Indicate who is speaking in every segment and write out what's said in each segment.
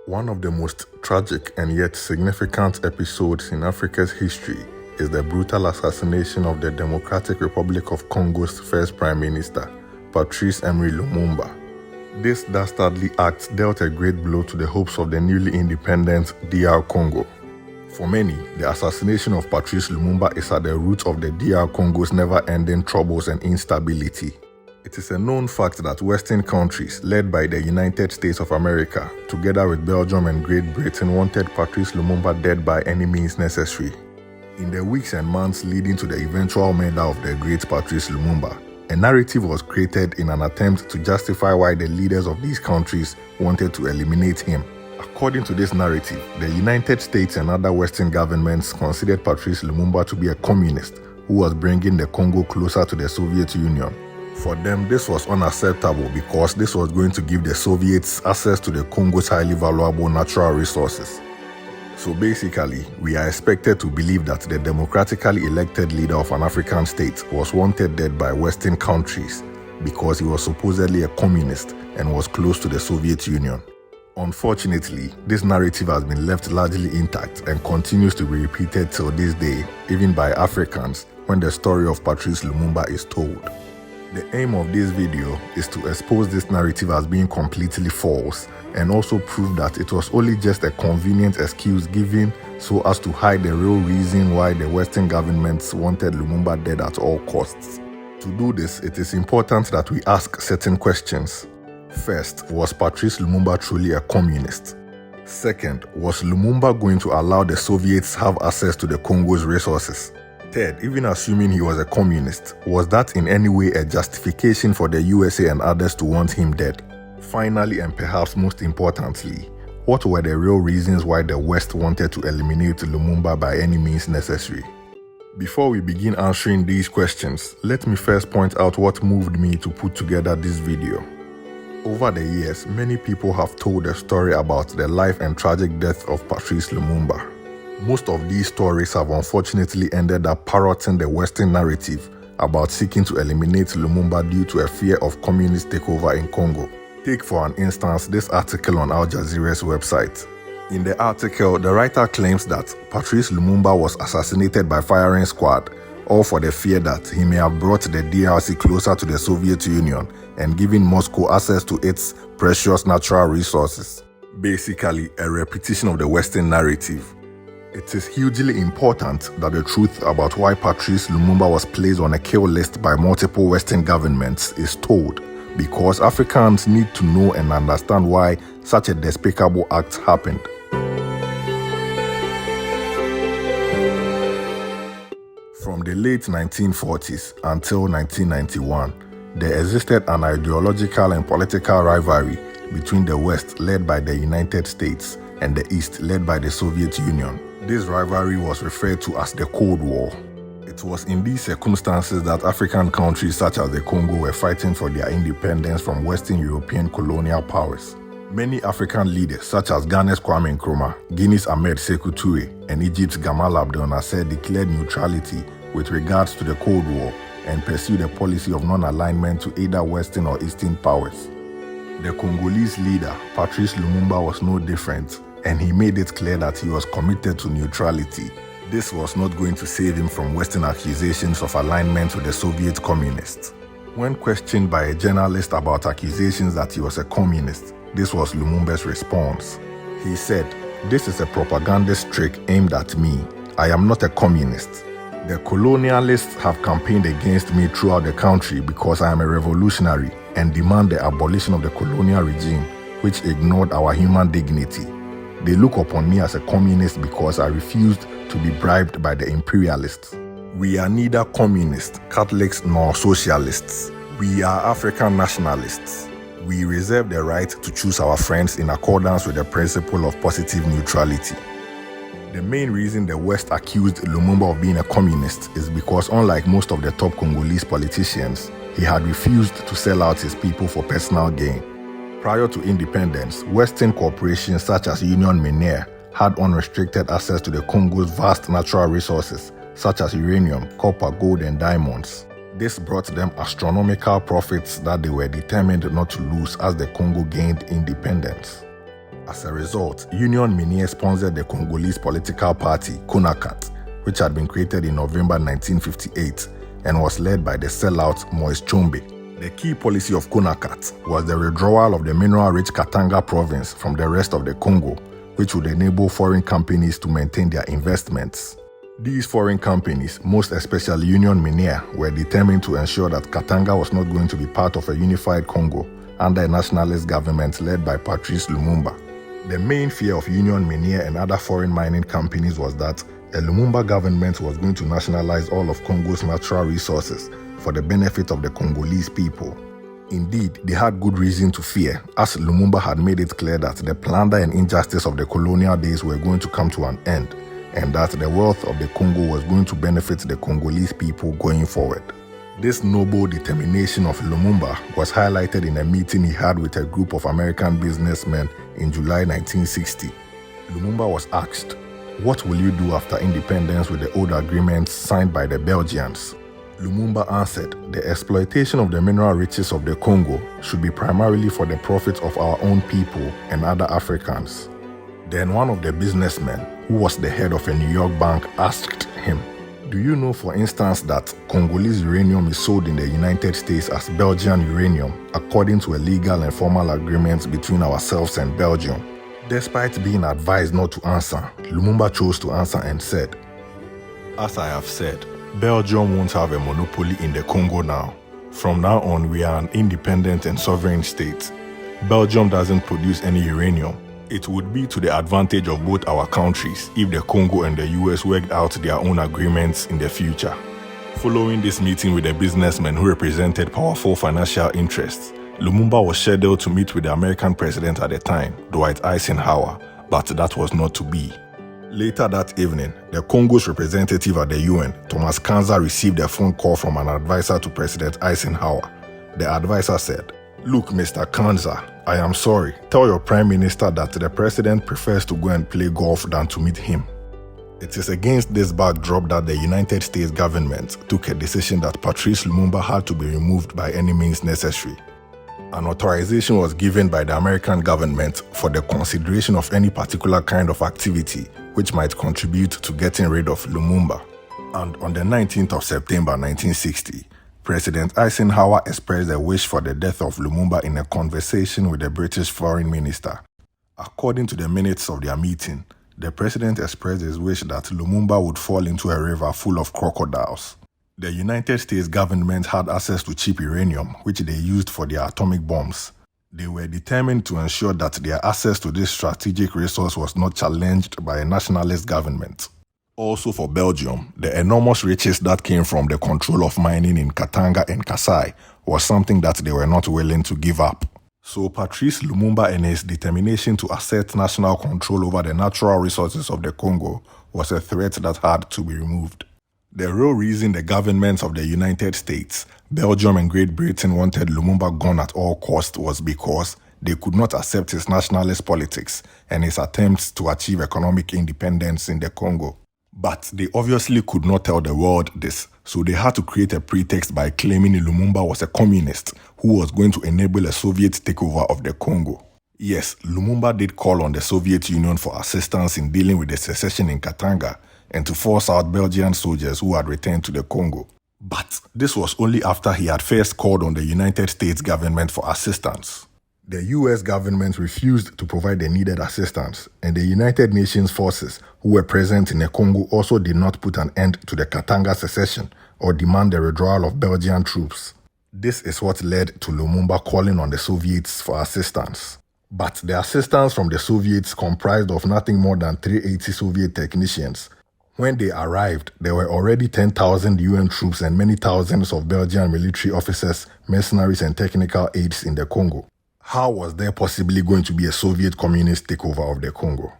Speaker 1: One of the most tragic and yet significant episodes in Africa's history is the brutal assassination of the Democratic Republic of Congo's first Prime Minister, Patrice Lumumba. This dastardly act dealt a great blow to the hopes of the newly independent DR Congo. For many, the assassination of Patrice Lumumba is at the root of the DR Congo's never-ending troubles and instability. It is a known fact that Western countries, led by the United States of America, together with Belgium and Great Britain, wanted Patrice Lumumba dead by any means necessary. In the weeks and months leading to the eventual murder of the great Patrice Lumumba, a narrative was created in an attempt to justify why the leaders of these countries wanted to eliminate him. According to this narrative, the United States and other Western governments considered Patrice Lumumba to be a communist who was bringing the Congo closer to the Soviet Union. For them, this was unacceptable because this was going to give the Soviets access to the Congo's highly valuable natural resources. So basically, we are expected to believe that the democratically elected leader of an African state was wanted dead by Western countries because he was supposedly a communist and was close to the Soviet Union. Unfortunately, this narrative has been left largely intact and continues to be repeated till this day, even by Africans, when the story of Patrice Lumumba is told. The aim of this video is to expose this narrative as being completely false and also prove that it was only just a convenient excuse given so as to hide the real reason why the Western governments wanted Lumumba dead at all costs. To do this, it is important that we ask certain questions. First, was Patrice Lumumba truly a communist? Second, was Lumumba going to allow the Soviets have access to the Congo's resources? Third, even assuming he was a communist, was that in any way a justification for the USA and others to want him dead? Finally, and perhaps most importantly, what were the real reasons why the West wanted to eliminate Lumumba by any means necessary? Before we begin answering these questions, let me first point out what moved me to put together this video. Over the years, many people have told a story about the life and tragic death of Patrice Lumumba. Most of these stories have unfortunately ended up parroting the Western narrative about seeking to eliminate Lumumba due to a fear of communist takeover in Congo. Take for an instance this article on Al Jazeera's website. In the article, the writer claims that Patrice Lumumba was assassinated by firing squad, all for the fear that he may have brought the DRC closer to the Soviet Union and given Moscow access to its precious natural resources. Basically, a repetition of the Western narrative. It is hugely important that the truth about why Patrice Lumumba was placed on a kill list by multiple Western governments is told, because Africans need to know and understand why such a despicable act happened. From the late 1940s until 1991, there existed an ideological and political rivalry between the West, led by the United States, and the East, led by the Soviet Union. This rivalry was referred to as the Cold War. It was in these circumstances that African countries such as the Congo were fighting for their independence from Western European colonial powers. Many African leaders such as Ghana's Kwame Nkrumah, Guinea's Ahmed Sékou Touré, and Egypt's Gamal Abdel Nasser declared neutrality with regards to the Cold War and pursued a policy of non-alignment to either Western or Eastern powers. The Congolese leader, Patrice Lumumba, was no different, and he made it clear that he was committed to neutrality. This was not going to save him from Western accusations of alignment with the Soviet communists. When questioned by a journalist about accusations that he was a communist, this was Lumumba's response. He said, "This is a propagandist trick aimed at me. I am not a communist. The colonialists have campaigned against me throughout the country because I am a revolutionary and demand the abolition of the colonial regime, which ignored our human dignity. They look upon me as a communist because I refused to be bribed by the imperialists. We are neither communists, Catholics, nor socialists. We are African nationalists. We reserve the right to choose our friends in accordance with the principle of positive neutrality." The main reason the West accused Lumumba of being a communist is because, unlike most of the top Congolese politicians, he had refused to sell out his people for personal gain. Prior to independence, Western corporations such as Union Miniere had unrestricted access to the Congo's vast natural resources, such as uranium, copper, gold, and diamonds. This brought them astronomical profits that they were determined not to lose as the Congo gained independence. As a result, Union Minier sponsored the Congolese political party, CONACAT, which had been created in November 1958 and was led by the sellout Moise Tshombe. The key policy of CONACAT was the withdrawal of the mineral-rich Katanga province from the rest of the Congo, which would enable foreign companies to maintain their investments. These foreign companies, most especially Union Minier, were determined to ensure that Katanga was not going to be part of a unified Congo under a nationalist government led by Patrice Lumumba. The main fear of Union Minier and other foreign mining companies was that a Lumumba government was going to nationalize all of Congo's natural resources for the benefit of the Congolese people. Indeed, they had good reason to fear, as Lumumba had made it clear that the plunder and injustice of the colonial days were going to come to an end, and that the wealth of the Congo was going to benefit the Congolese people going forward. This noble determination of Lumumba was highlighted in a meeting he had with a group of American businessmen in July 1960. Lumumba was asked, "What will you do after independence with the old agreements signed by the Belgians?" Lumumba answered, "The exploitation of the mineral riches of the Congo should be primarily for the profit of our own people and other Africans." Then one of the businessmen, who was the head of a New York bank, asked him, "Do you know, for instance, that Congolese uranium is sold in the United States as Belgian uranium, according to a legal and formal agreement between ourselves and Belgium?" Despite being advised not to answer, Lumumba chose to answer and said, "As I have said, Belgium won't have a monopoly in the Congo now. From now on, we are an independent and sovereign state. Belgium doesn't produce any uranium. It would be to the advantage of both our countries if the Congo and the US worked out their own agreements in the future." Following this meeting with the businessmen who represented powerful financial interests, Lumumba was scheduled to meet with the American president at the time, Dwight Eisenhower, but that was not to be. Later that evening, the Congo's representative at the UN, Thomas Kanza, received a phone call from an advisor to President Eisenhower. The advisor said, "Look, Mr. Kanza, I am sorry. Tell your prime minister that the president prefers to go and play golf than to meet him." It is against this backdrop that the United States government took a decision that Patrice Lumumba had to be removed by any means necessary. An authorization was given by the American government for the consideration of any particular kind of activity which might contribute to getting rid of Lumumba. And on the 19th of September 1960, President Eisenhower expressed a wish for the death of Lumumba in a conversation with the British Foreign Minister. According to the minutes of their meeting, the president expressed his wish that Lumumba would fall into a river full of crocodiles. The United States government had access to cheap uranium, which they used for their atomic bombs. They were determined to ensure that their access to this strategic resource was not challenged by a nationalist government. Also for Belgium, the enormous riches that came from the control of mining in Katanga and Kasai was something that they were not willing to give up. So Patrice Lumumba and his determination to assert national control over the natural resources of the Congo was a threat that had to be removed. The real reason the governments of the United States, Belgium and Great Britain wanted Lumumba gone at all costs was because they could not accept his nationalist politics and his attempts to achieve economic independence in the Congo. But they obviously could not tell the world this, so they had to create a pretext by claiming Lumumba was a communist who was going to enable a Soviet takeover of the Congo. Yes, Lumumba did call on the Soviet Union for assistance in dealing with the secession in Katanga and to force out Belgian soldiers who had returned to the Congo. But this was only after he had first called on the United States government for assistance. The US government refused to provide the needed assistance, and the United Nations forces who were present in the Congo also did not put an end to the Katanga secession or demand the withdrawal of Belgian troops. This is what led to Lumumba calling on the Soviets for assistance. But the assistance from the Soviets comprised of nothing more than 380 Soviet technicians. When they arrived, there were already 10,000 UN troops and many thousands of Belgian military officers, mercenaries and technical aides in the Congo. How was there possibly going to be a Soviet communist takeover of the Congo?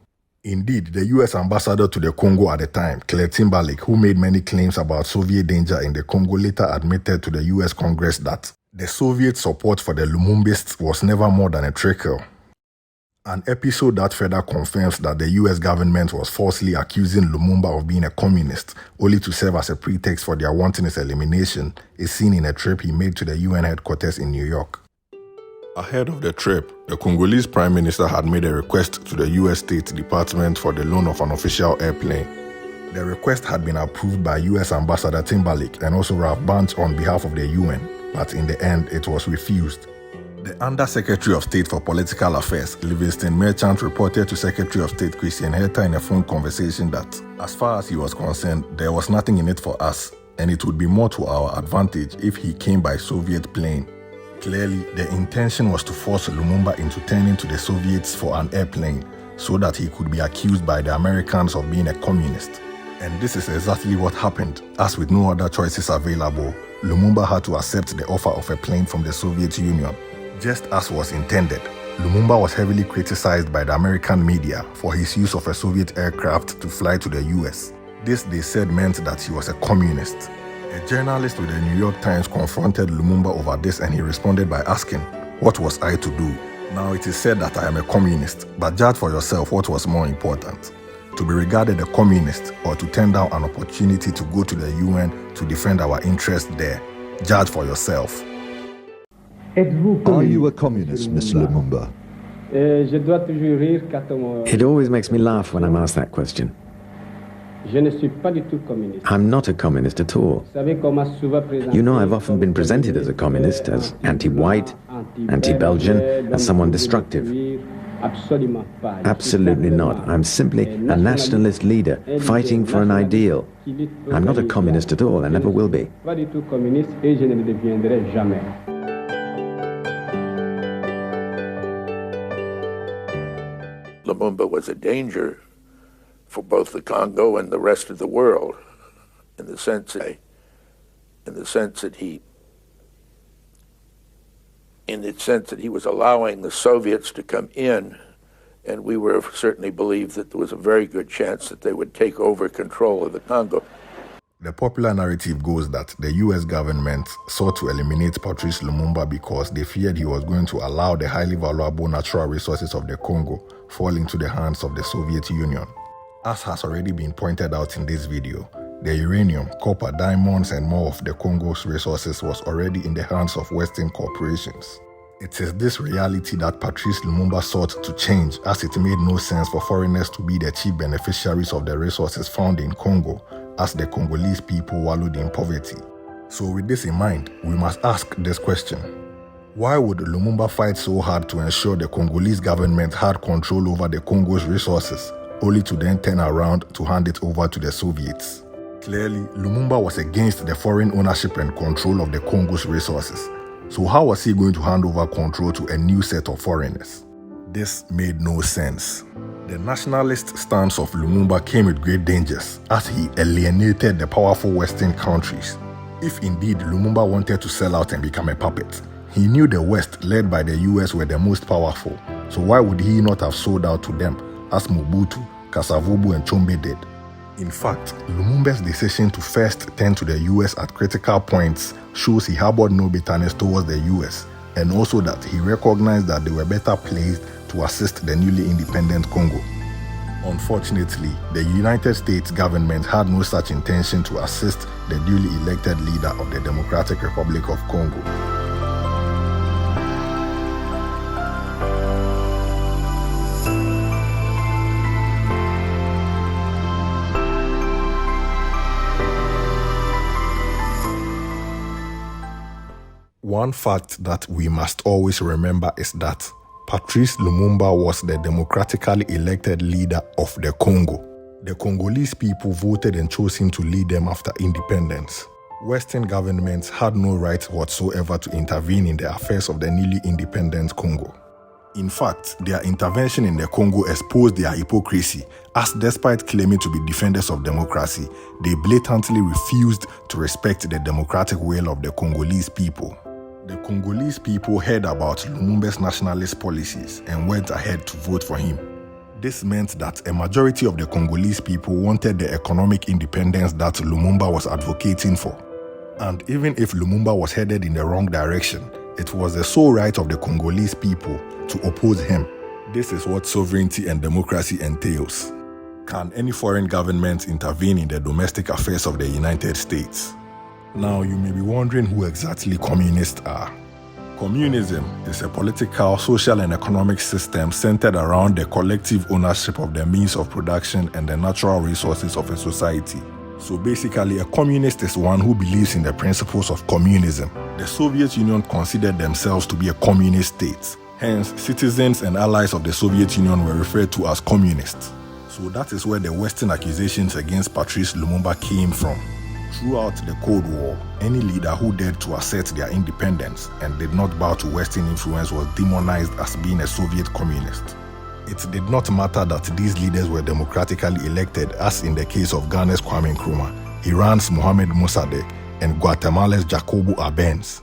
Speaker 1: Indeed, the US ambassador to the Congo at the time, Claire Timberlake, who made many claims about Soviet danger in the Congo, later admitted to the US Congress that the Soviet support for the Lumumbists was never more than a trickle. An episode that further confirms that the US government was falsely accusing Lumumba of being a communist, only to serve as a pretext for their wanting his elimination, is seen in a trip he made to the UN headquarters in New York. Ahead of the trip, the Congolese Prime Minister had made a request to the US State Department for the loan of an official airplane. The request had been approved by US Ambassador Timberlake and also Ralph Bunche on behalf of the UN, but in the end it was refused. The Under-Secretary of State for Political Affairs, Livingston Merchant, reported to Secretary of State Christian Herter in a phone conversation that, as far as he was concerned, there was nothing in it for us, and it would be more to our advantage if he came by Soviet plane. Clearly, the intention was to force Lumumba into turning to the Soviets for an airplane so that he could be accused by the Americans of being a communist. And this is exactly what happened. As with no other choices available, Lumumba had to accept the offer of a plane from the Soviet Union. Just as was intended, Lumumba was heavily criticized by the American media for his use of a Soviet aircraft to fly to the US. This, they said, meant that he was a communist. A journalist with the New York Times confronted Lumumba over this, and he responded by asking, "What was I to do?" Now it is said that I am a communist, but judge for yourself what was more important, to be regarded a communist or to turn down an opportunity to go to the UN to defend our interests there. Judge for yourself.
Speaker 2: Are you a communist, Mr. Lumumba?
Speaker 3: It always makes me laugh when I'm asked that question. I'm not a communist at all. You know, I've often been presented as a communist, as anti-white, anti-Belgian, as someone destructive. Absolutely not. I'm simply a nationalist leader fighting for an ideal. I'm not a communist at all, I never will be.
Speaker 4: Lumumba was a danger for both the Congo and the rest of the world, in the sense that he was allowing the Soviets to come in, and we were certainly believed that there was a very good chance that they would take over control of the Congo.
Speaker 1: The popular narrative goes that the US government sought to eliminate Patrice Lumumba because they feared he was going to allow the highly valuable natural resources of the Congo fall into the hands of the Soviet Union. As has already been pointed out in this video, the uranium, copper, diamonds, and more of the Congo's resources was already in the hands of Western corporations. It is this reality that Patrice Lumumba sought to change, as it made no sense for foreigners to be the chief beneficiaries of the resources found in Congo, as the Congolese people wallowed in poverty. So with this in mind, we must ask this question. Why would Lumumba fight so hard to ensure the Congolese government had control over the Congo's resources, only to then turn around to hand it over to the Soviets? Clearly, Lumumba was against the foreign ownership and control of the Congo's resources. So how was he going to hand over control to a new set of foreigners? This made no sense. The nationalist stance of Lumumba came with great dangers as he alienated the powerful Western countries. If indeed Lumumba wanted to sell out and become a puppet, he knew the West, led by the US, were the most powerful. So why would he not have sold out to them, as Mobutu, Kasavubu, and Chombe did? In fact, Lumumba's decision to first turn to the US at critical points shows he harbored no bitterness towards the US, and also that he recognized that they were better placed to assist the newly independent Congo. Unfortunately, the United States government had no such intention to assist the newly elected leader of the Democratic Republic of Congo. One fact that we must always remember is that Patrice Lumumba was the democratically elected leader of the Congo. The Congolese people voted and chose him to lead them after independence. Western governments had no right whatsoever to intervene in the affairs of the newly independent Congo. In fact, their intervention in the Congo exposed their hypocrisy, as despite claiming to be defenders of democracy, they blatantly refused to respect the democratic will of the Congolese people. The Congolese people heard about Lumumba's nationalist policies and went ahead to vote for him. This meant that a majority of the Congolese people wanted the economic independence that Lumumba was advocating for. And even if Lumumba was headed in the wrong direction, it was the sole right of the Congolese people to oppose him. This is what sovereignty and democracy entails. Can any foreign government intervene in the domestic affairs of the United States? Now, you may be wondering who exactly communists are. Communism is a political, social, and economic system centered around the collective ownership of the means of production and the natural resources of a society. So basically, a communist is one who believes in the principles of communism. The Soviet Union considered themselves to be a communist state. Hence, citizens and allies of the Soviet Union were referred to as communists. So that is where the Western accusations against Patrice Lumumba came from. Throughout the Cold War, any leader who dared to assert their independence and did not bow to Western influence was demonized as being a Soviet communist. It did not matter that these leaders were democratically elected, as in the case of Ghana's Kwame Nkrumah, Iran's Mohamed Mossadegh, and Guatemala's Jacobo Arbenz.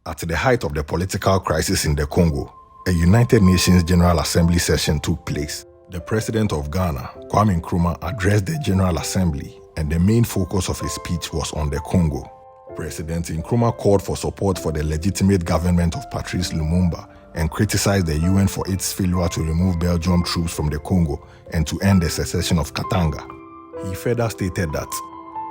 Speaker 1: At the height of the political crisis in the Congo, a United Nations General Assembly session took place. The president of Ghana, Kwame Nkrumah, addressed the General Assembly, and the main focus of his speech was on the Congo. President Nkrumah called for support for the legitimate government of Patrice Lumumba and criticized the UN for its failure to remove Belgian troops from the Congo and to end the secession of Katanga. He further stated that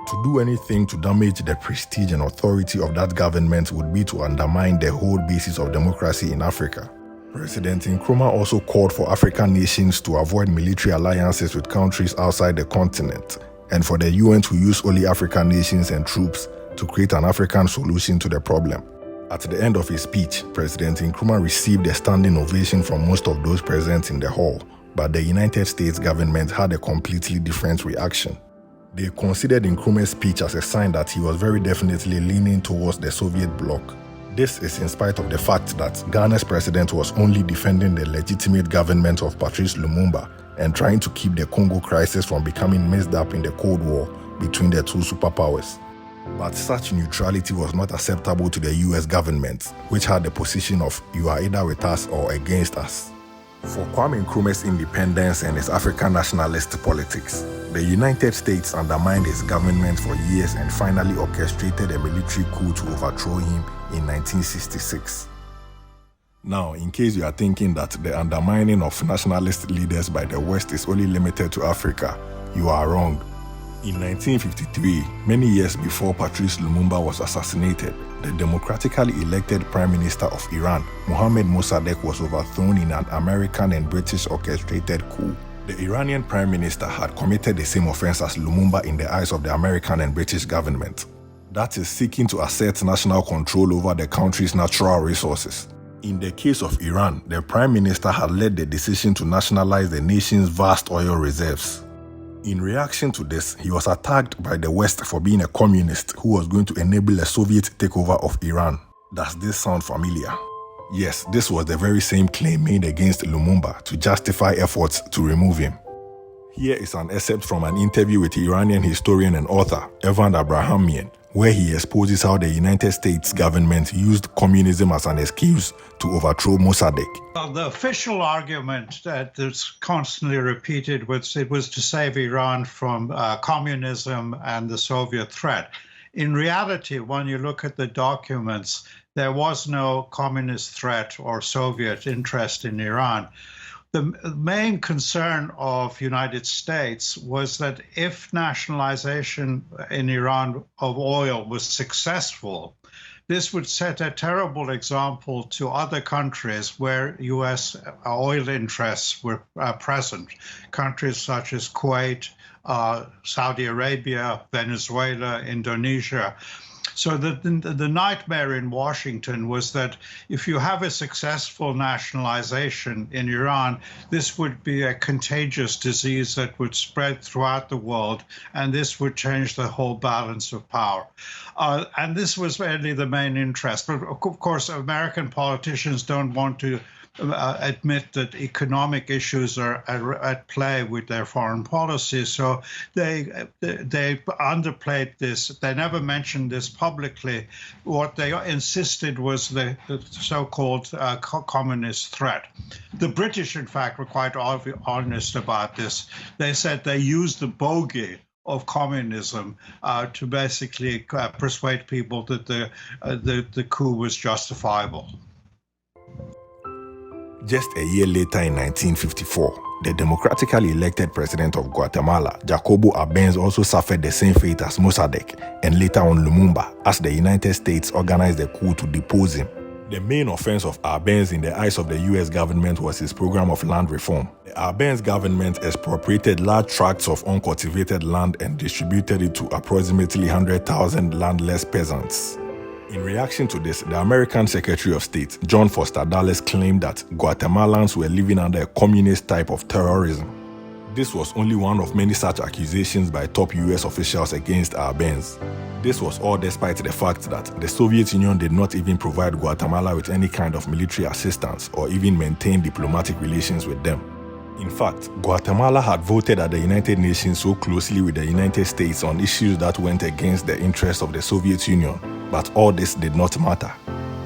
Speaker 1: to do anything to damage the prestige and authority of that government would be to undermine the whole basis of democracy in Africa. President Nkrumah also called for African nations to avoid military alliances with countries outside the continent, and for the UN to use only African nations and troops to create an African solution to the problem. At the end of his speech, President Nkrumah received a standing ovation from most of those present in the hall, but the United States government had a completely different reaction. They considered Nkrumah's speech as a sign that he was very definitely leaning towards the Soviet bloc. This is in spite of the fact that Ghana's president was only defending the legitimate government of Patrice Lumumba and trying to keep the Congo crisis from becoming messed up in the Cold War between the two superpowers. But such neutrality was not acceptable to the US government, which had the position of "you are either with us or against us." For Kwame Nkrumah's independence and his African nationalist politics, the United States undermined his government for years and finally orchestrated a military coup to overthrow him in 1966. Now, in case you are thinking that the undermining of nationalist leaders by the West is only limited to Africa, you are wrong. In 1953, many years before Patrice Lumumba was assassinated, the democratically elected Prime Minister of Iran, Mohamed Mossadegh, was overthrown in an American and British orchestrated coup. The Iranian Prime Minister had committed the same offense as Lumumba in the eyes of the American and British government. That is, seeking to assert national control over the country's natural resources. In the case of Iran, the Prime Minister had led the decision to nationalize the nation's vast oil reserves. In reaction to this, he was attacked by the West for being a communist who was going to enable a Soviet takeover of Iran. Does this sound familiar? Yes, this was the very same claim made against Lumumba to justify efforts to remove him. Here is an excerpt from an interview with Iranian historian and author Evan Abrahamian, where he exposes how the United States government used communism as an excuse to overthrow Mossadegh.
Speaker 5: Well, the official argument that's constantly repeated was it was to save Iran from communism and the Soviet threat. In reality, when you look at the documents, there was no communist threat or Soviet interest in Iran. The main concern of United States was that if nationalization in Iran of oil was successful, this would set a terrible example to other countries where U.S. oil interests were present, countries such as Kuwait, Saudi Arabia, Venezuela, Indonesia. So the nightmare in Washington was that if you have a successful nationalization in Iran, this would be a contagious disease that would spread throughout the world, and this would change the whole balance of power. And this was really the main interest. But of course, American politicians don't want to admit that economic issues are at play with their foreign policy, so they underplayed this. They never mentioned this publicly. What they insisted was the so-called communist threat. The British, in fact, were quite honest about this. They said they used the bogey of communism to basically persuade people that the coup was justifiable.
Speaker 1: Just a year later in 1954, the democratically elected president of Guatemala, Jacobo Arbenz, also suffered the same fate as Mossadegh and later on Lumumba, as the United States organized a coup to depose him. The main offense of Arbenz in the eyes of the US government was his program of land reform. The Arbenz government expropriated large tracts of uncultivated land and distributed it to approximately 100,000 landless peasants. In reaction to this, the American Secretary of State, John Foster Dulles, claimed that Guatemalans were living under a communist type of terrorism. This was only one of many such accusations by top US officials against Arbenz. This was all despite the fact that the Soviet Union did not even provide Guatemala with any kind of military assistance or even maintain diplomatic relations with them. In fact, Guatemala had voted at the United Nations so closely with the United States on issues that went against the interests of the Soviet Union, but all this did not matter.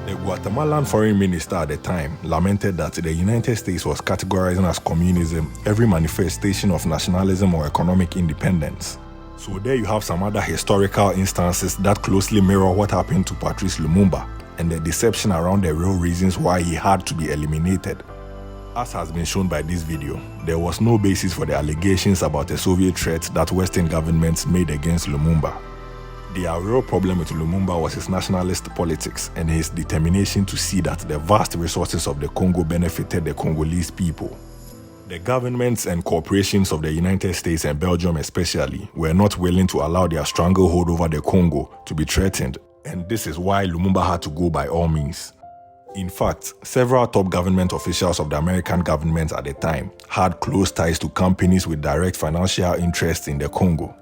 Speaker 1: The Guatemalan foreign minister at the time lamented that the United States was categorizing as communism every manifestation of nationalism or economic independence. So there you have some other historical instances that closely mirror what happened to Patrice Lumumba and the deception around the real reasons why he had to be eliminated. As has been shown by this video, there was no basis for the allegations about the Soviet threat that Western governments made against Lumumba. The real problem with Lumumba was his nationalist politics and his determination to see that the vast resources of the Congo benefited the Congolese people. The governments and corporations of the United States and Belgium especially were not willing to allow their stranglehold over the Congo to be threatened, and this is why Lumumba had to go by all means. In fact, several top government officials of the American government at the time had close ties to companies with direct financial interests in the Congo.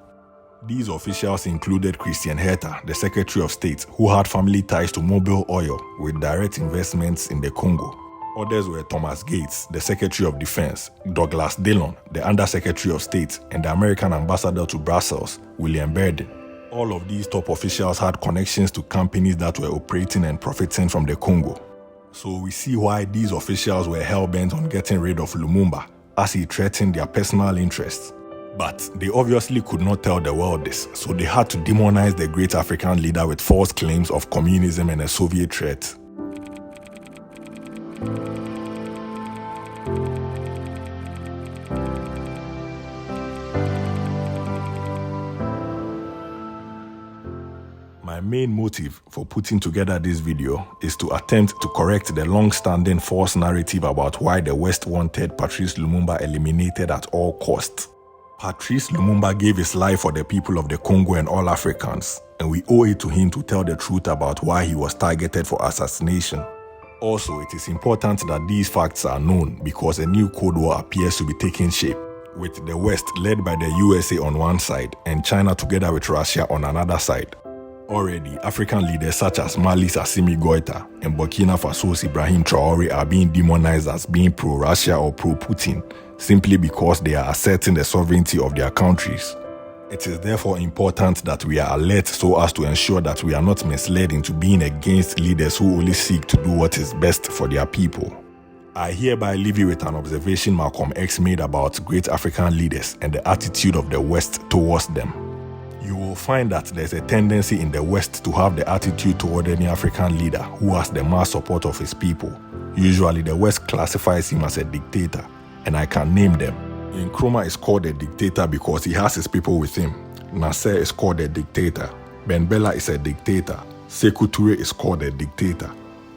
Speaker 1: These officials included Christian Herter, the Secretary of State, who had family ties to Mobil Oil with direct investments in the Congo. Others were Thomas Gates, the Secretary of Defense, Douglas Dillon, the Under-Secretary of State, and the American ambassador to Brussels, William Burden. All of these top officials had connections to companies that were operating and profiting from the Congo. So we see why these officials were hell-bent on getting rid of Lumumba, as he threatened their personal interests. But they obviously could not tell the world this, so they had to demonize the great African leader with false claims of communism and a Soviet threat. My main motive for putting together this video is to attempt to correct the long-standing false narrative about why the West wanted Patrice Lumumba eliminated at all costs. Patrice Lumumba gave his life for the people of the Congo and all Africans, and we owe it to him to tell the truth about why he was targeted for assassination. Also, it is important that these facts are known because a new Cold War appears to be taking shape, with the West led by the USA on one side and China together with Russia on another side. Already, African leaders such as Mali's Assimi Goïta and Burkina Faso's Ibrahim Traoré are being demonized as being pro-Russia or pro-Putin simply because they are asserting the sovereignty of their countries. It is therefore important that we are alert so as to ensure that we are not misled into being against leaders who only seek to do what is best for their people. I hereby leave you with an observation Malcolm X made about great African leaders and the attitude of the West towards them. You will find that there's a tendency in the West to have the attitude toward any African leader who has the mass support of his people. Usually the West classifies him as a dictator, and I can name them. Nkrumah is called a dictator because he has his people with him. Nasser is called a dictator. Ben Bella is a dictator. Sekou Touré is called a dictator.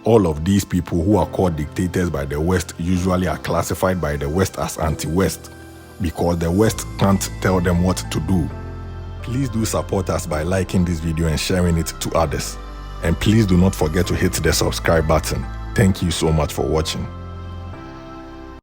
Speaker 1: All of these people who are called dictators by the West usually are classified by the West as anti-West because the West can't tell them what to do. Please do support us by liking this video and sharing it to others. And please do not forget to hit the subscribe button. Thank you so much for watching.